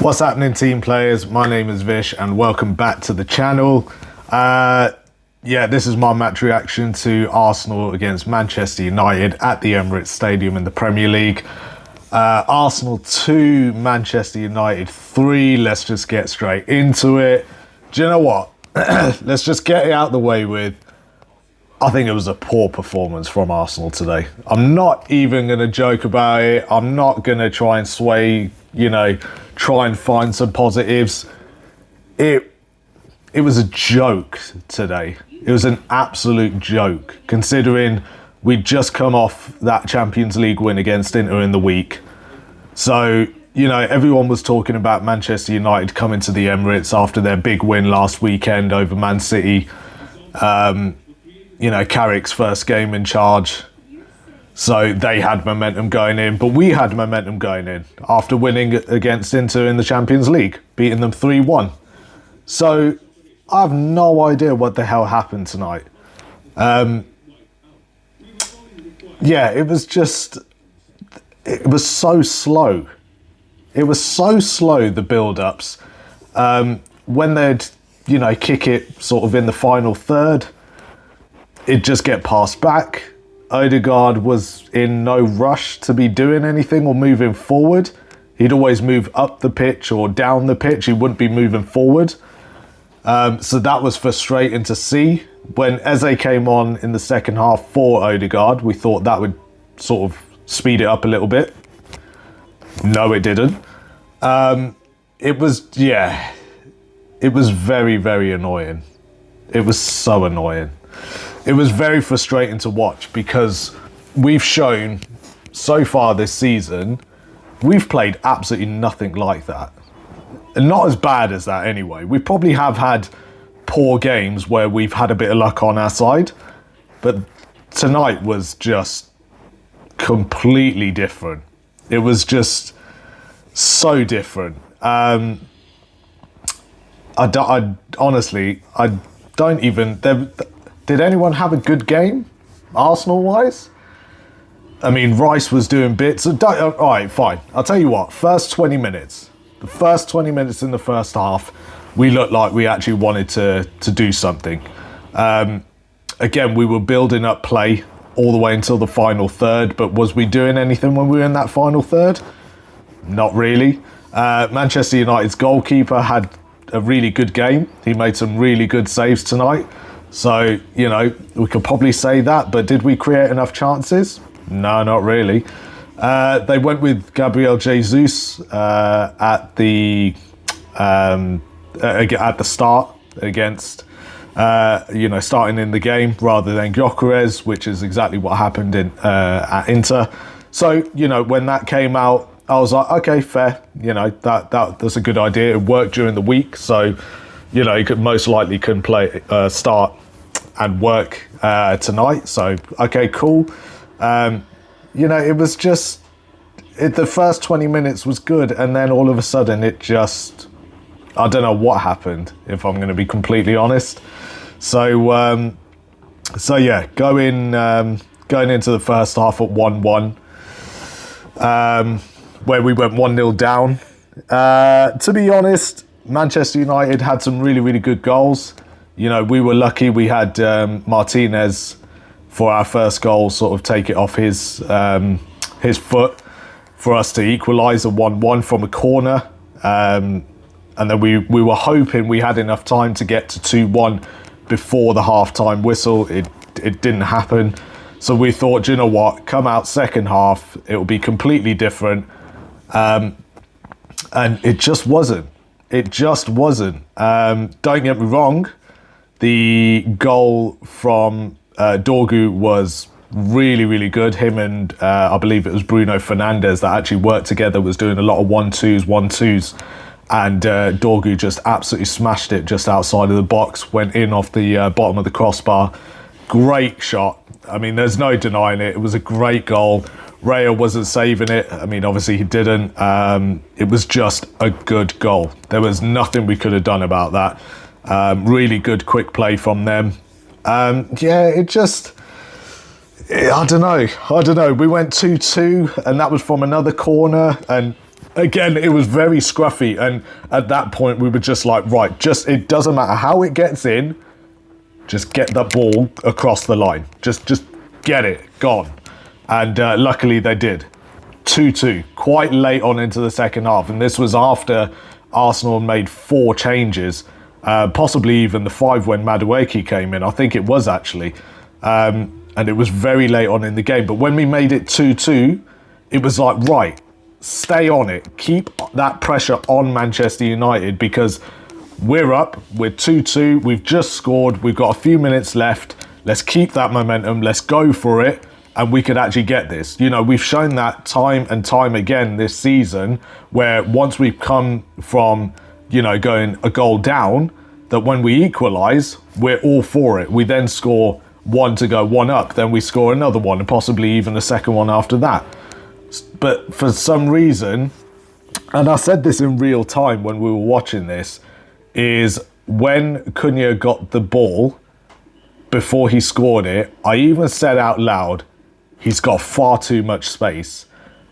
What's happening, team players? My name is Vish and welcome back to the channel. This is my match reaction to Arsenal against Manchester United at the Emirates Stadium in the Premier League. Arsenal 2, Manchester United 3. Let's just get straight into it. Do you know what? Let's just get it out of the way with. I think it was a poor performance from Arsenal today. I'm not even going to joke about it. I'm not going to try and sway, try and find some positives. It was a joke today. It was an absolute joke, considering we'd just come off that Champions League win against Inter in the week. So, everyone was talking about Manchester United coming to the Emirates after their big win last weekend over Man City. Carrick's first game in charge. So they had momentum going in, but we had momentum going in after winning against Inter in the Champions League, beating them 3-1. So I have no idea what the hell happened tonight. It was so slow. It was so slow, the build-ups. When they'd, kick it sort of in the final third, it'd just get passed back. Odegaard was in no rush to be doing anything or moving forward. He'd always move up the pitch or down the pitch. He wouldn't be moving forward. So that was frustrating to see. When Eze came on in the second half for Odegaard, we thought that would sort of speed it up a little bit. No, it didn't. It was very, very annoying. It was so annoying. It was very frustrating to watch because we've shown so far this season, we've played absolutely nothing like that. And not as bad as that anyway. We probably have had poor games where we've had a bit of luck on our side, but tonight was just completely different. It was just so different. Honestly, I don't even... Did anyone have a good game, Arsenal-wise? I mean, Rice was doing bits. All right, fine. I'll tell you what. First 20 minutes. The first 20 minutes in the first half, we looked like we actually wanted to do something. Again, we were building up play all the way until the final third. But was we doing anything when we were in that final third? Not really. Manchester United's goalkeeper had a really good game. He made some really good saves tonight. So, we could probably say that, but did we create enough chances? No, not really. They went with Gabriel Jesus at the start against, starting in the game rather than Gyökeres, which is exactly what happened at Inter. So, when that came out, I was like, okay, fair. That's a good idea. It worked during the week, so he could most likely couldn't play start and work tonight. So okay, cool. It was just the first 20 minutes was good, and then all of a sudden it just, I don't know what happened, if I'm going to be completely honest. So yeah, going into the first half at 1-1, where we went 1-0 down. To be honest, Manchester United had some really, really good goals. We were lucky we had Martinez for our first goal sort of take it off his foot for us to equalise a 1-1 from a corner. And then we were hoping we had enough time to get to 2-1 before the half-time whistle. It didn't happen. So we thought, do you know what, come out second half, it will be completely different. And it just wasn't. It just wasn't. Don't get me wrong. The goal from Dorgu was really, really good. Him and I believe it was Bruno Fernandes that actually worked together, was doing a lot of 1-2s. And Dorgu just absolutely smashed it just outside of the box, went in off the bottom of the crossbar. Great shot. I mean, there's no denying it. It was a great goal. Raya wasn't saving it. I mean, obviously he didn't. It was just a good goal. There was nothing we could have done about that. Really good quick play from them. I don't know. We went 2-2 and that was from another corner, and Again, it was very scruffy, and at that point we were just like, right, just it doesn't matter how it gets in, just get that ball across the line. Just get it, gone. And luckily they did. 2-2, quite late on into the second half, and this was after Arsenal made 4 changes, possibly even the 5 when Madueke came in. I think it was actually. And it was very late on in the game. But when we made it 2-2, it was like, right, stay on it. Keep that pressure on Manchester United, because we're up, we're 2-2, we've just scored, we've got a few minutes left. Let's keep that momentum, let's go for it, and we could actually get this. You know, we've shown that time and time again this season, where once we've come from, you know, going a goal down, that when we equalise, we're all for it. We then score 1 to go 1 up, then we score another one, and possibly even a second one after that. But for some reason, and I said this in real time when we were watching this, is when Cunha got the ball before he scored it, I even said out loud, he's got far too much space.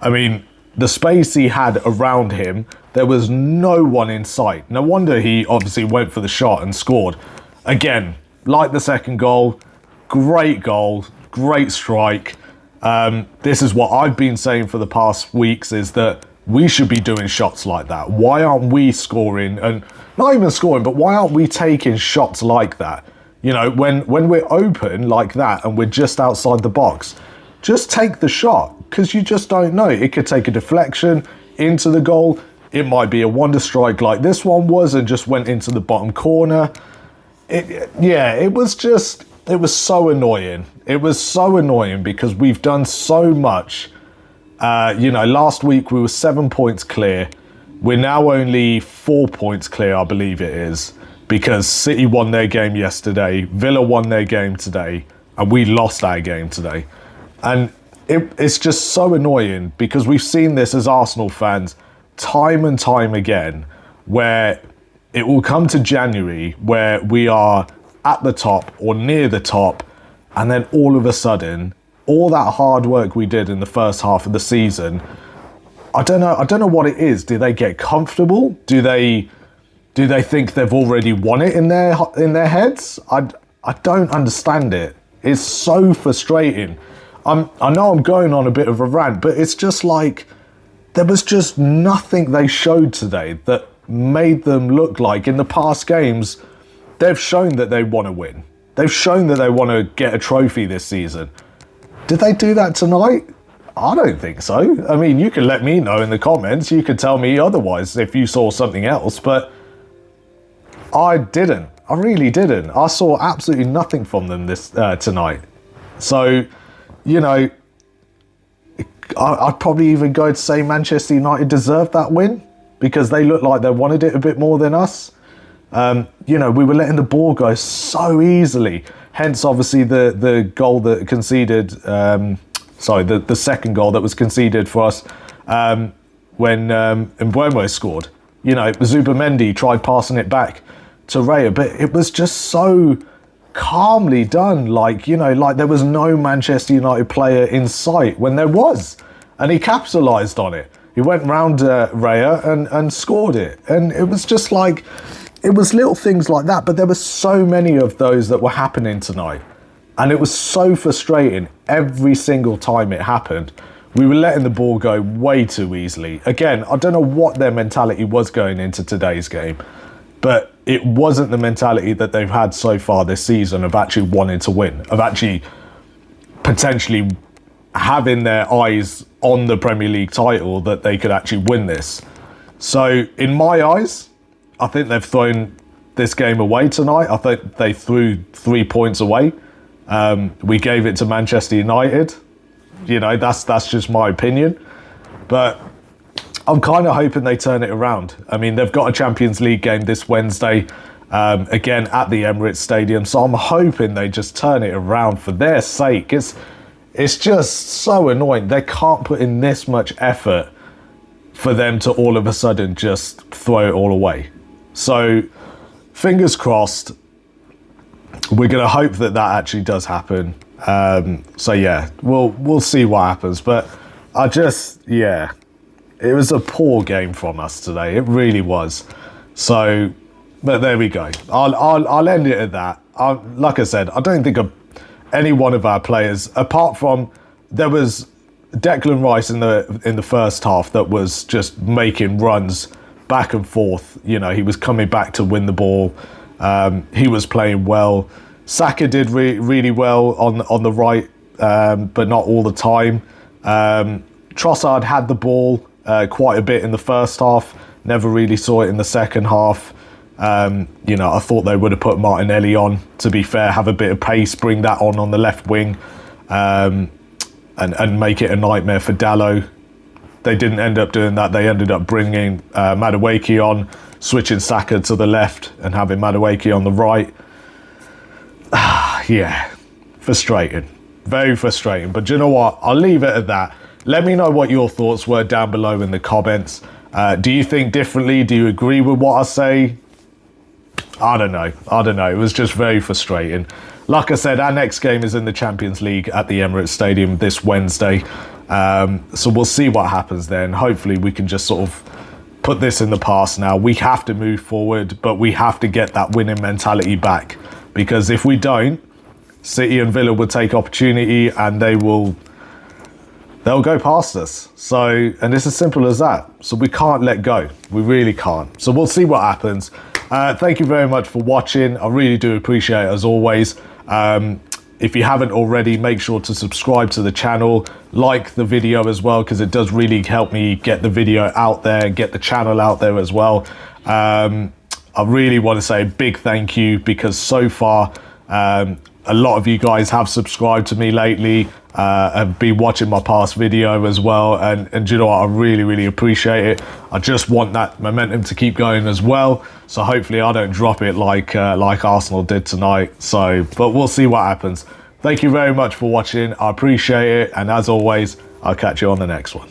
I mean, the space he had around him, there was no one in sight. No wonder he obviously went for the shot and scored. Again, like the second goal, great strike. This is what I've been saying for the past weeks, is that we should be doing shots like that. Why aren't we scoring, and not even scoring, but why aren't we taking shots like that? You know, when we're open like that and we're just outside the box, just take the shot, because you just don't know. It could take a deflection into the goal. It might be a wonder strike like this one was and just went into the bottom corner. It was so annoying. It was so annoying because we've done so much. You know, last week we were 7 points clear. We're now only 4 points clear, I believe it is, because City won their game yesterday, Villa won their game today, and we lost our game today. And it's just so annoying, because we've seen this as Arsenal fans time and time again, where it will come to January where we are at the top or near the top, and then all of a sudden, all that hard work we did in the first half of the season, I don't know what it is. Do they get comfortable? Do they think they've already won it in their heads? I don't understand it. It's so frustrating. I know I'm going on a bit of a rant, but it's just like there was just nothing they showed today that made them look like, in the past games, they've shown that they want to win. They've shown that they want to get a trophy this season. Did they do that tonight? I don't think so. I mean, you can let me know in the comments. You could tell me otherwise if you saw something else, but I didn't. I really didn't. I saw absolutely nothing from them this tonight. So, you know, I'd probably even go to say Manchester United deserved that win, because they looked like they wanted it a bit more than us. You know, we were letting the ball go so easily. Hence, obviously, the goal that conceded, the second goal that was conceded for us when Mbeumo scored. You know, Zubimendi tried passing it back to Raya, but it was just so calmly done. Like, you know, like there was no Manchester United player in sight when there was. And he capitalised on it. He went round Raya and scored it. And it was just like, it was little things like that. But there were so many of those that were happening tonight. And it was so frustrating every single time it happened. We were letting the ball go way too easily. Again, I don't know what their mentality was going into today's game, but it wasn't the mentality that they've had so far this season of actually wanting to win, of actually potentially having their eyes on the Premier League title, that they could actually win this. So in my eyes, I think they've thrown this game away tonight. I think they threw 3 points away. We gave it to Manchester United. You know, that's just my opinion. But I'm kind of hoping they turn it around. I mean, they've got a Champions League game this Wednesday, again at the Emirates Stadium. So I'm hoping they just turn it around for their sake. It's just so annoying. They can't put in this much effort for them to all of a sudden just throw it all away. So fingers crossed. We're going to hope that actually does happen. So yeah, we'll see what happens. But I just, yeah, it was a poor game from us today. It really was. So, but there we go. I'll end it at that. Like I said, I don't think any one of our players, apart from there was Declan Rice in the first half that was just making runs back and forth. You know, he was coming back to win the ball. He was playing well. Saka did really well on the right, but not all the time. Trossard had the ball quite a bit in the first half. Never really saw it in the second half. You know, I thought they would have put Martinelli on, to be fair, have a bit of pace, bring that on the left wing, and make it a nightmare for Dalot. They didn't end up doing that. They ended up bringing Madueke on, switching Saka to the left and having Madueke on the right. Yeah, frustrating. Very frustrating. But do you know what? I'll leave it at that. Let me know what your thoughts were down below in the comments. Do you think differently? Do you agree with what I say? I don't know. It was just very frustrating. Like I said, our next game is in the Champions League at the Emirates Stadium this Wednesday. So we'll see what happens then. Hopefully we can just sort of put this in the past now. We have to move forward, but we have to get that winning mentality back. Because if we don't, City and Villa will take opportunity and they'll go past us. So, and it's as simple as that. So we can't let go. We really can't. So we'll see what happens. Thank you very much for watching. I really do appreciate it as always. If you haven't already, make sure to subscribe to the channel, like the video as well, because it does really help me get the video out there and get the channel out there as well. I really want to say a big thank you, because so far a lot of you guys have subscribed to me lately, have been watching my past video as well, and you know what, I really appreciate it. I just want that momentum to keep going as well, so hopefully I don't drop it like Arsenal did tonight. So, but we'll see what happens. Thank you very much for watching. I appreciate it, and as always, I'll catch you on the next one.